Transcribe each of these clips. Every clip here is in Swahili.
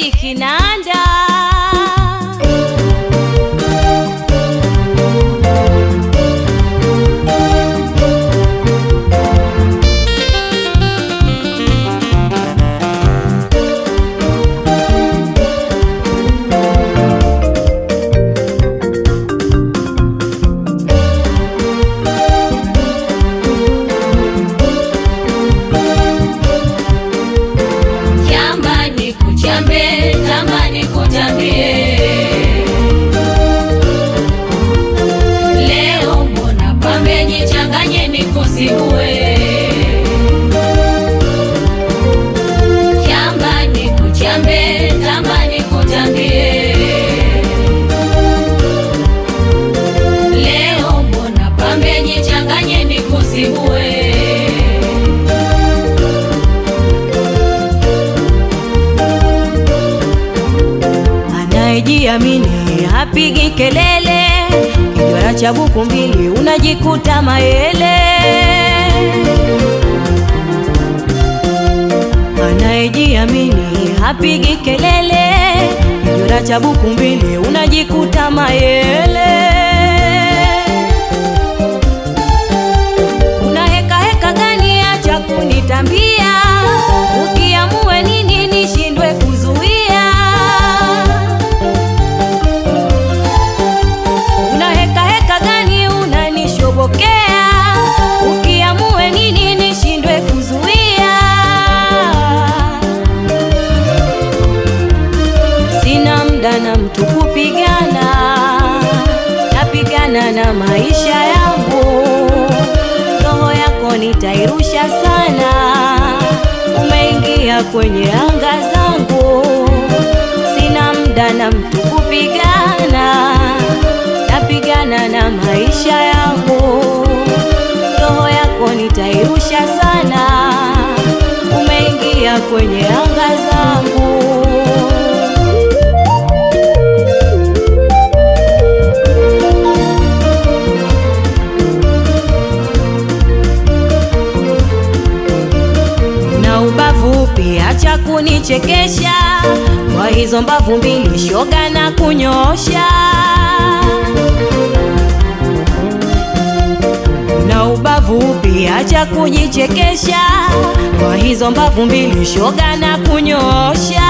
Shebi Kinanda. Anayejiamini hapigi kelele, kijora cha buku mbili unajikuta mayele. Anayejiamini hapigi kelele, kijora cha buku mbili unajikuta mayele. Unaheka heka gani? Acha kunitambia, ukiamue nini nishindwe kuzuia. Ukiamue nini nishindwe kuzuia. Sina muda na mtu kupigana, napigana na maisha yangu. Roho yako nitairusha sana, umeingia kwenye anga zangu. Sina muda na mtu kupigana, napigana na maisha yangu. Roho yako nitairusha sana, umeingia kwenye anga zangu. Na ubavu pia acha kunichekesha, kwa hizo mbavu mbili shoga na kunyosha. Na ubavu pia acha kujichekesha, kwa hizo mbavu mbili shoga na kunyosha.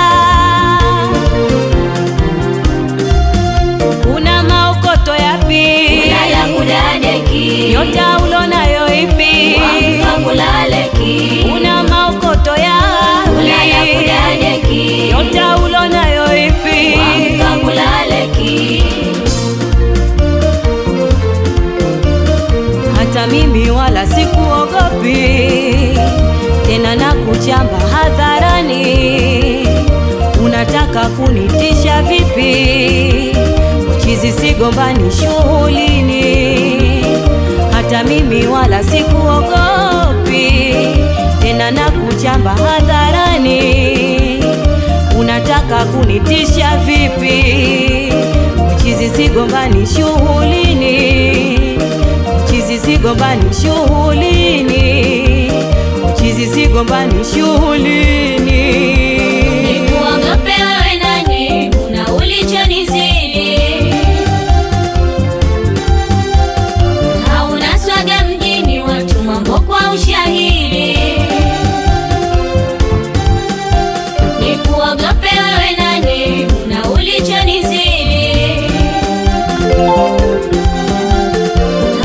Una maokoto yapi? Ulala kudadeki, nyota ulonayo ipi? Wakulaleki. Una maokoto yapi? Ulala kudadeki, nyota ulonayo ipi? Wakulaleki. Hata mimi wala sikuogopi tena, na kuchamba hadharani. Unataka kunitisha vipi? Uchizi sigombani shughulini. Hata mimi wala sikuogopi tena, na kuchamba hadharani. Unataka kunitisha vipi? Uchizi sigombani shughulini. Uchizi sigombani shughulini. Uchizi sigombani shughulini. Nikuogope wewe nani? Una ulichonizidi. Hauna swaga mjini, watu mambo kwa ushahidi. Nikuogope wewe nani? Una ulichonizidi.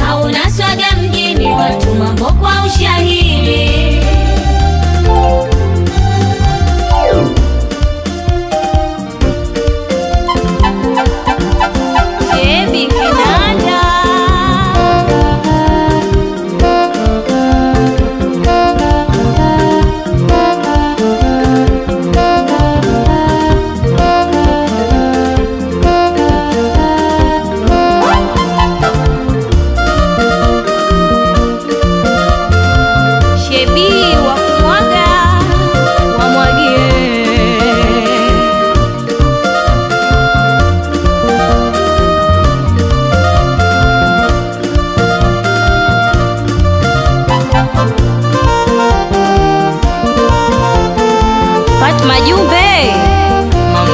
Hauna swaga mjini, watu mambo kwa ushahidi. Shebi Kinanda. Shebi wa kumwaga, wamwagie. Fatma Jumbe, Mama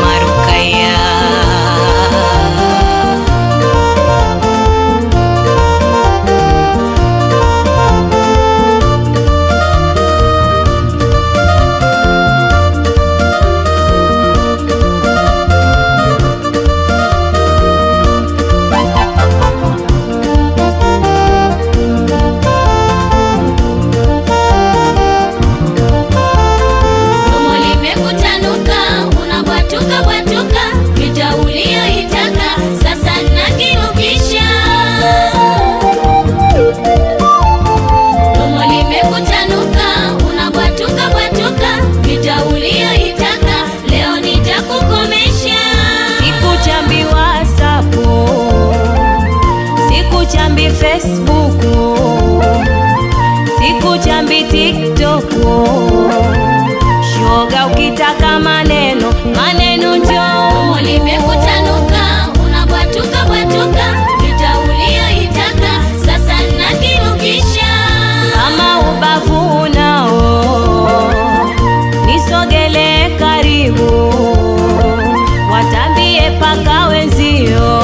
Facebook, sikuchambi TikTok. Shoga ukitaka maneno njoo. Limekutanuka, unabwatuka bwatuka, vita ulioitaka sasa nakinukisha. Kama ubavu unao nisogele karibu, watambie paka wenzio